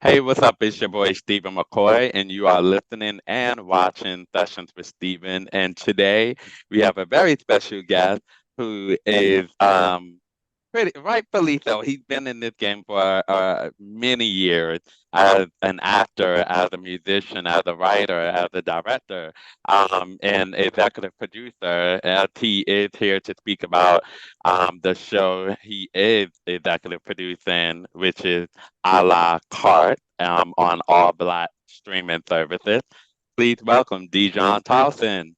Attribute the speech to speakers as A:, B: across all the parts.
A: Hey, what's up? It's your boy Stephen McCoy, and you are listening and watching Sessions with Stephen. And today we have a very special guest who is pretty rightfully so. He's been in this game for many years as an actor, as a musician, as a writer, as a director, and executive producer. As he is here to speak about the show he is executive producing, which is A La Carte on all Black streaming services. Please welcome Dijon Talton.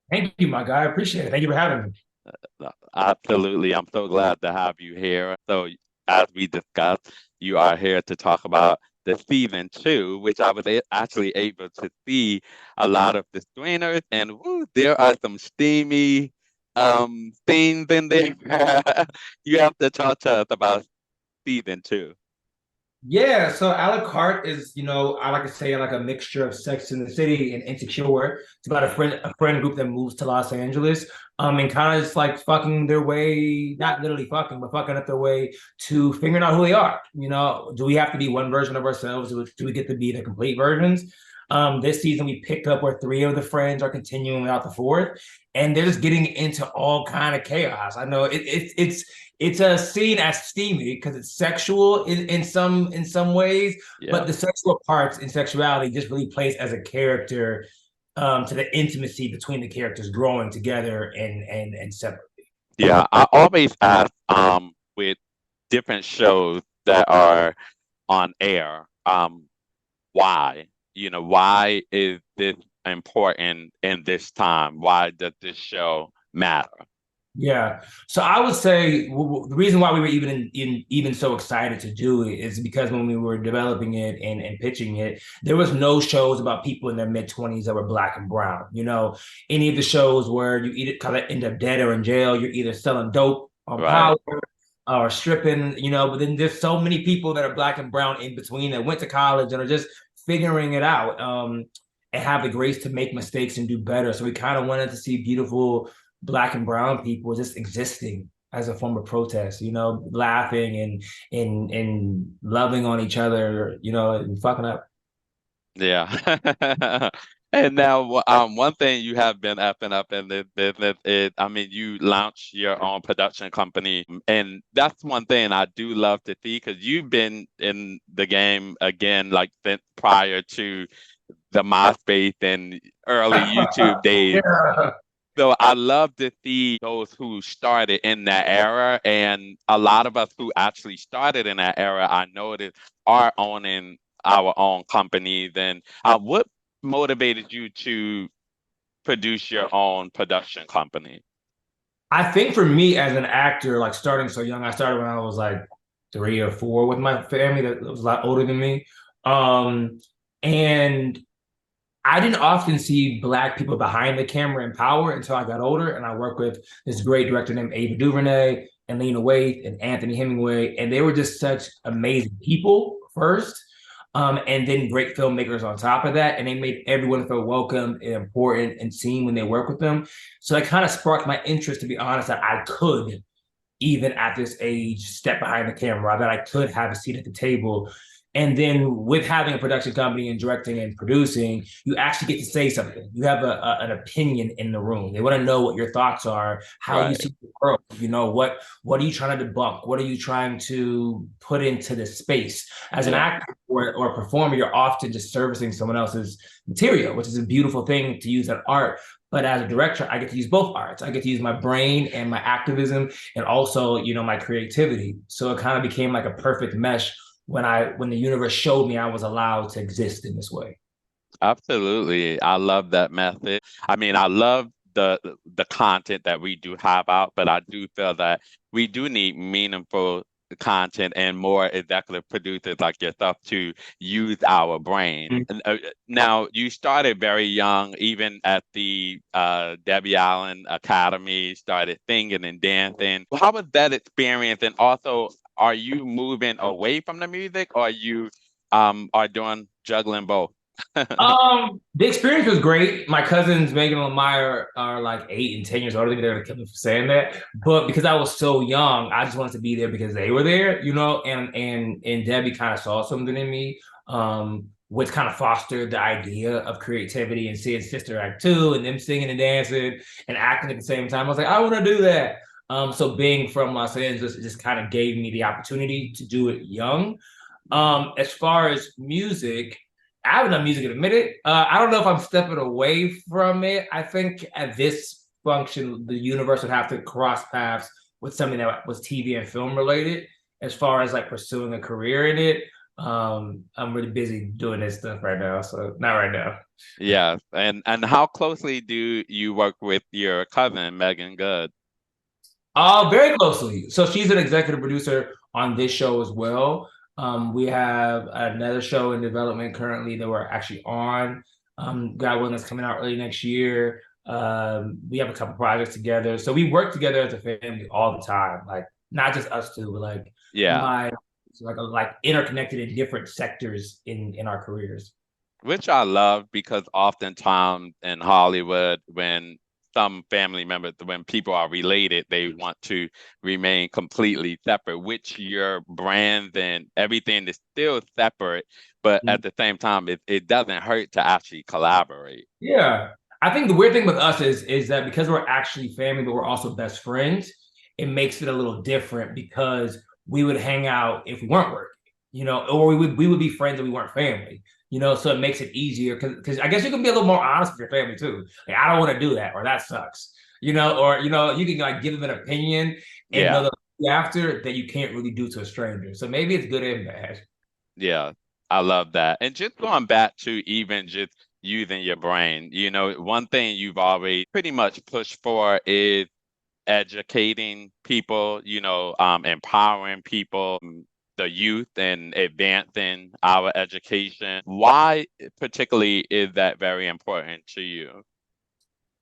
B: Thank you, my guy. I appreciate it. Thank you for having me.
A: Absolutely. I'm so glad to have you here. So, as we discussed, you are here to talk about the season two, which I was actually able to see a lot of the screeners, and woo, there are some steamy scenes in there. You have to talk to us about season two.
B: Yeah, so a la carte is, I like to say like a mixture of Sex in the City and Insecure. It's about a friend group that moves to Los Angeles, and kind of just like fucking their way, not literally fucking, but fucking up their way to figuring out who they are. Do we have to be one version of ourselves? Do we get to be the complete versions? This season we picked up where three of the friends are continuing without the fourth, and they're just getting into all kind of chaos. I know it's a scene as steamy because it's sexual in some ways,
A: Yeah.
B: but the sexual parts in sexuality just really plays as a character to the intimacy between the characters growing together and separately.
A: Yeah, I always ask with different shows that are on air, why? Why is this important in this time? Why does this show matter?
B: Yeah. So I would say the reason why we were even so excited to do it is because when we were developing it and pitching it, there was no shows about people in their mid-20s that were black and brown. Any of the shows where you either kind of end up dead or in jail, you're either selling dope on
A: Right.
B: power or stripping, but then there's so many people that are black and brown in between that went to college and are just figuring it out. And have the grace to make mistakes and do better. So we kind of wanted to see beautiful black and brown people just existing as a form of protest, laughing and loving on each other, and fucking up.
A: Yeah. And now, one thing you have been upping up in this business is, I mean, you launched your own production company, and that's one thing I do love to see because you've been in the game again, like since prior to the MySpace and early YouTube days.
B: Yeah.
A: So I love to see those who started in that era, and a lot of us who actually started in that era, I noticed, are owning our own companies. And what motivated you to produce your own production company?
B: I think for me as an actor, like starting so young, I started when I was like 3 or 4 with my family that was a lot older than me. And I didn't often see Black people behind the camera in power until I got older, and I worked with this great director named Ava DuVernay and Lena Waithe and Anthony Hemingway, and they were just such amazing people first, and then great filmmakers on top of that, and they made everyone feel welcome and important and seen when they work with them. So that kind of sparked my interest, to be honest, that I could even at this age, step behind the camera, that I could have a seat at the table. And then with having a production company and directing and producing, you actually get to say something. You have an opinion in the room. They want to know what your thoughts are, how you
A: Right.
B: see the world. What are you trying to debunk? What are you trying to put into the space? As an
A: Yeah.
B: actor or a performer, you're often just servicing someone else's material, which is a beautiful thing to use that art. But as a director, I get to use both arts. I get to use my brain and my activism and also, my creativity. So it kind of became like a perfect mesh when the universe showed me I was allowed to exist in this way.
A: Absolutely. I love that method. I mean, I love the content that we do have out, but I do feel that we do need meaningful content and more executive producers like yourself to use our brain. And, now, you started very young, even at the Debbie Allen Academy, started singing and dancing. How was that experience? And also, are you moving away from the music, or you are doing juggling both?
B: The experience was great. My cousins Megan and Lamaya are like 8 and 10 years older than me. They're gonna kill me for saying that. But because I was so young, I just wanted to be there because they were there, and Debbie kind of saw something in me. which kind of fostered the idea of creativity and seeing Sister Act 2 and them singing and dancing and acting at the same time. I was like, I want to do that. So being from Los Angeles, it just kind of gave me the opportunity to do it young. As far as music, I haven't done music in a minute. I don't know if I'm stepping away from it. I think at this function, the universe would have to cross paths with something that was TV and film related. As far as like pursuing a career in it, I'm really busy doing this stuff right now, so not right now.
A: Yeah. And how closely do you work with your cousin, Megan Good?
B: Very closely. So she's an executive producer on this show as well. We have another show in development currently that we're actually on. Got one that's coming out early next year. We have a couple projects together. So we work together as a family all the time. Like not just us two, but like
A: Yeah.
B: my like interconnected in different sectors in our careers.
A: Which I love because oftentimes in Hollywood, when some family members, when people are related, they want to remain completely separate, which your brands and everything is still separate, but at the same time, it doesn't hurt to actually collaborate.
B: Yeah. I think the weird thing with us is that because we're actually family, but we're also best friends, it makes it a little different because we would hang out if we weren't working, or we would be friends and we weren't family, so it makes it easier because I guess you can be a little more honest with your family too. Like, I don't want to do that, or that sucks, or you can like give them an opinion and know
A: Yeah.
B: that after that you can't really do to a stranger. So maybe it's good and bad.
A: Yeah, I love that. And just going back to even just using your brain, one thing you've always pretty much pushed for is educating people, empowering people, the youth, and advancing our education. Why particularly is that very important to you?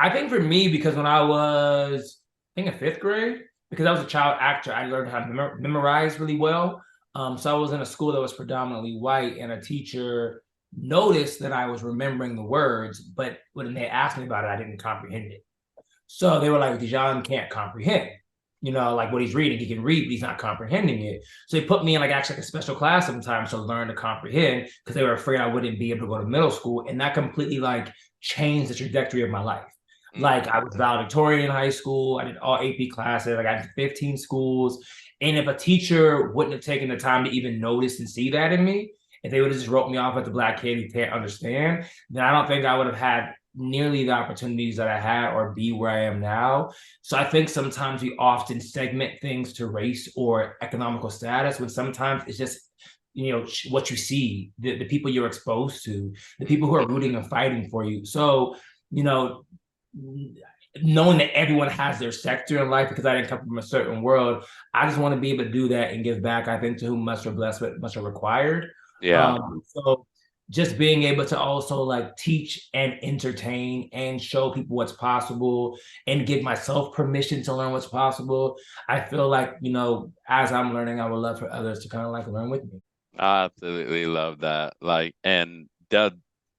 B: I think for me, because when I was, I think in fifth grade, because I was a child actor, I learned how to memorize really well. So I was in a school that was predominantly white, and a teacher noticed that I was remembering the words, but when they asked me about it, I didn't comprehend it. So they were like, Dijon can't comprehend. Like what he's reading, he can read, but he's not comprehending it. So they put me in like actually like a special class sometimes to learn to comprehend because they were afraid I wouldn't be able to go to middle school. And that completely like changed the trajectory of my life. Like
A: Mm,
B: I was valedictorian in high school. I did all AP classes. I got to 15 schools. And if a teacher wouldn't have taken the time to even notice and see that in me, if they would have just wrote me off as the black kid who can't understand, then I don't think I would have had nearly the opportunities that I had or be where I am now. So I think sometimes we often segment things to race or economical status when sometimes it's just what you see, the people you're exposed to, the people who are rooting and fighting for you. So, you know, knowing that everyone has their sector in life because I didn't come from a certain world, I just want to be able to do that and give back. I think to whom much are blessed, but much are required.
A: yeah.
B: So just being able to also like teach and entertain and show people what's possible and give myself permission to learn what's possible. I feel like, as I'm learning, I would love for others to kind of like learn with me.
A: I absolutely love that. Like, and does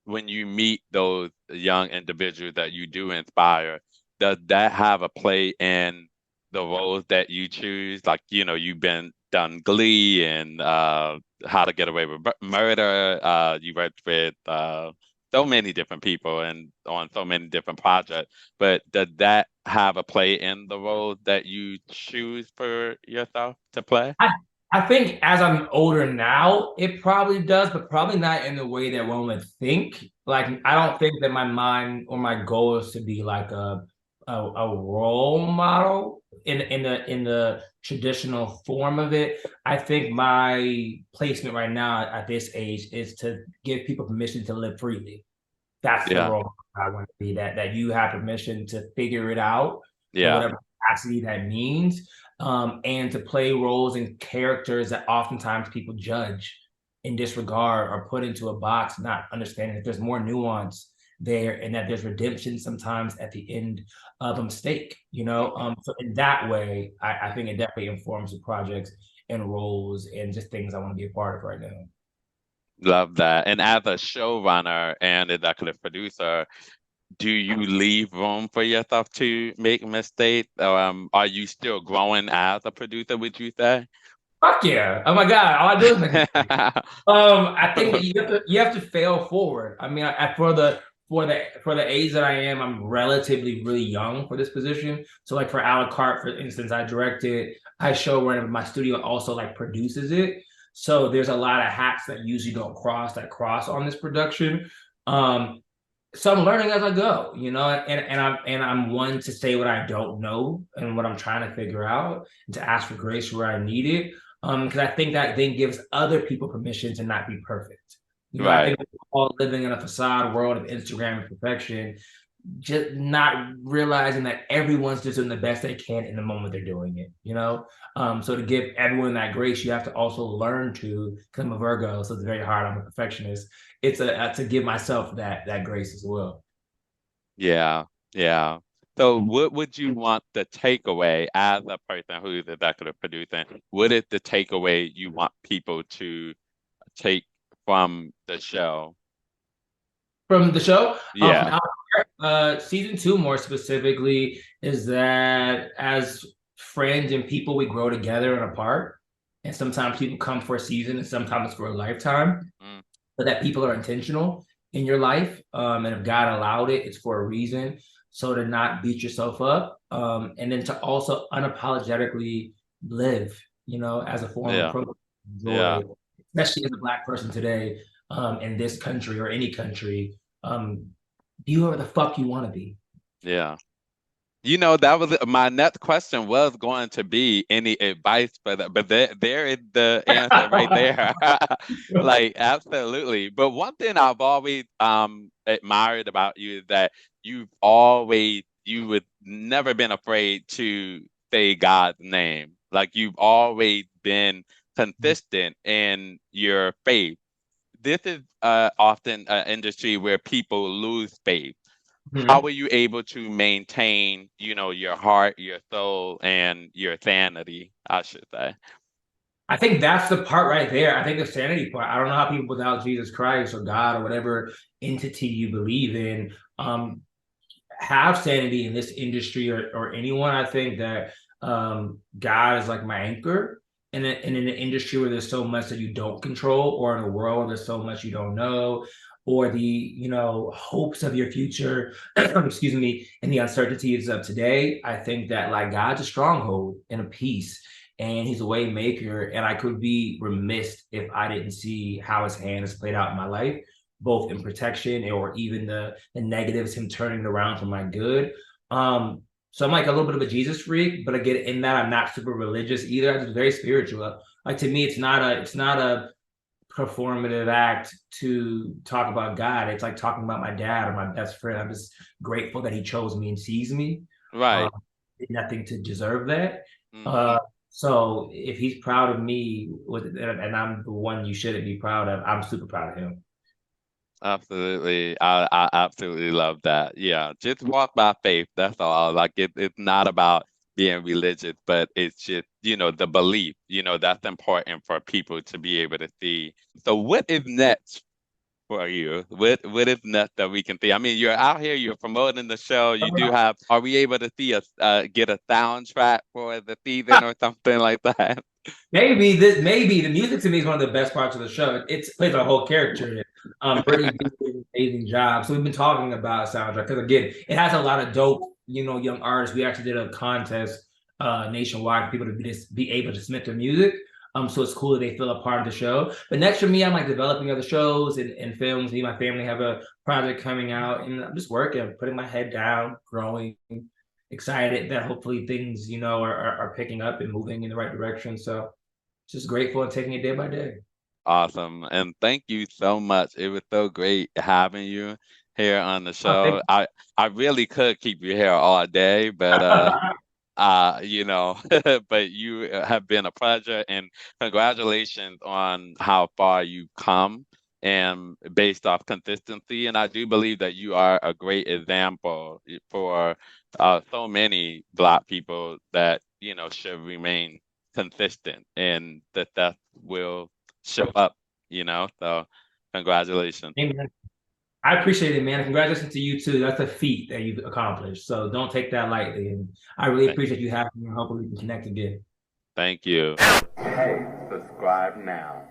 A: when you meet those young individuals that you do inspire, does that have a play in the roles that you choose? Like, you've been done Glee and How to Get Away with Murder. You worked with so many different people and on so many different projects. But does that have a play in the roles that you choose for yourself to play?
B: I, I think as I'm older now, it probably does, but probably not in the way that one would think. Like, I don't think that my mind or my goal is to be like a role model in the traditional form of it. I think my placement right now at this age is to give people permission to live freely. That's the
A: Yeah,
B: role I want to be. That you have permission to figure it out in
A: yeah,
B: whatever capacity that means, and to play roles and characters that oftentimes people judge and disregard or put into a box, not understanding that there's more nuance there and that there's redemption sometimes at the end of a mistake. So in that way, I think it definitely informs the projects and roles and just things I want to be a part of right now.
A: love that. And as a showrunner and executive producer, do you leave room for yourself to make mistakes? Are you still growing as a producer, would you say?
B: Fuck yeah. Oh my God. All I do is make mistakes. I think that you have to fail forward. I mean, for the age that I am, I'm relatively really young for this position. So like for A La Carte, for instance, I directed, I showrun, but my studio also like produces it. So there's a lot of hats that usually don't cross on this production. Um, so I'm learning as I go, and I'm one to say what I don't know and what I'm trying to figure out, and to ask for grace where I need it. Because I think that then gives other people permission to not be perfect. I
A: Right.
B: think we're all living in a facade world of Instagram and perfection, just not realizing that everyone's just doing the best they can in the moment they're doing it. So to give everyone that grace, you have to also learn to, because I'm a Virgo, so it's very hard. I'm a perfectionist. It's to give myself that grace as well.
A: Yeah, yeah. So what would you want the takeaway as a person who is executive producing? What is the takeaway you want people to take from the show?
B: From the show, from
A: Yeah.
B: season two more specifically, is that as friends and people, we grow together and apart. And sometimes people come for a season and sometimes for a lifetime,
A: Mm,
B: but that people are intentional in your life. And if God allowed it, it's for a reason. So to not beat yourself up, and then to also unapologetically live, as a form of
A: yeah.
B: protest,
A: Yeah.
B: joy, especially as a Black person today, in this country or any country. Be whoever the fuck you want to be.
A: Yeah. That was my next question was going to be any advice for that, but there is the answer right there. Like, absolutely. But one thing I've always admired about you is that you would never been afraid to say God's name. Like you've always been consistent in your faith. This is often an industry where people lose faith. How
B: Mhm.
A: are you able to maintain, your heart, your soul, and your sanity, I should say?
B: I think that's the part right there. I think the sanity part. I don't know how people without Jesus Christ or God or whatever entity you believe in, have sanity in this industry, or anyone. I think that God is like my anchor. And in an industry where there's so much that you don't control, or in a world where there's so much you don't know, or the hopes of your future, excuse me, and the uncertainties of today, I think that like God's a stronghold and a peace, and He's a way maker. And I could be remiss if I didn't see how His hand has played out in my life, both in protection or even the negatives, Him turning it around for my good. So I'm like a little bit of a Jesus freak, but again, in that I'm not super religious either. I'm just very spiritual. Like to me, it's not a performative act to talk about God. It's like talking about my dad or my best friend. I'm just grateful that He chose me and sees me. Um,
A: Right.
B: did nothing to deserve that.
A: Hmm.
B: Uh, so if He's proud of me, and I'm the one you shouldn't be proud of, I'm super proud of Him.
A: Absolutely. I absolutely love that. Yeah. Just walk by faith. That's all. Like it's not about being religious, but it's just, the belief, that's important for people to be able to see. So what is next for you? What is next that we can see? I mean, you're out here, you're promoting the show. You do have, are we able to see get a soundtrack for the season or something like that?
B: Maybe the music to me is one of the best parts of the show. It plays a whole character in it. Brittany did an amazing job. So we've been talking about soundtrack because again, it has a lot of dope, young artists. We actually did a contest nationwide for people to be able to submit their music. So it's cool that they feel a part of the show. But next for me, I'm like developing other shows and films. Me and my family have a project coming out, and I'm just working, putting my head down, growing, excited that hopefully things, are picking up and moving in the right direction. So just grateful and taking it day by day.
A: Awesome. And thank you so much. It was so great having you here on the
B: Oh, thank
A: show. I really could keep you here all day, but but you have been a pleasure and congratulations on how far you've come and based off consistency. And I do believe that you are a great example for so many Black people that, should remain consistent and that will show up, So congratulations.
B: Amen. I appreciate it, man. Congratulations to you too. That's a feat that you've accomplished. So don't take that lightly. And I really appreciate you having me. Hopefully we can connect again.
A: Thank you. Hey, subscribe now.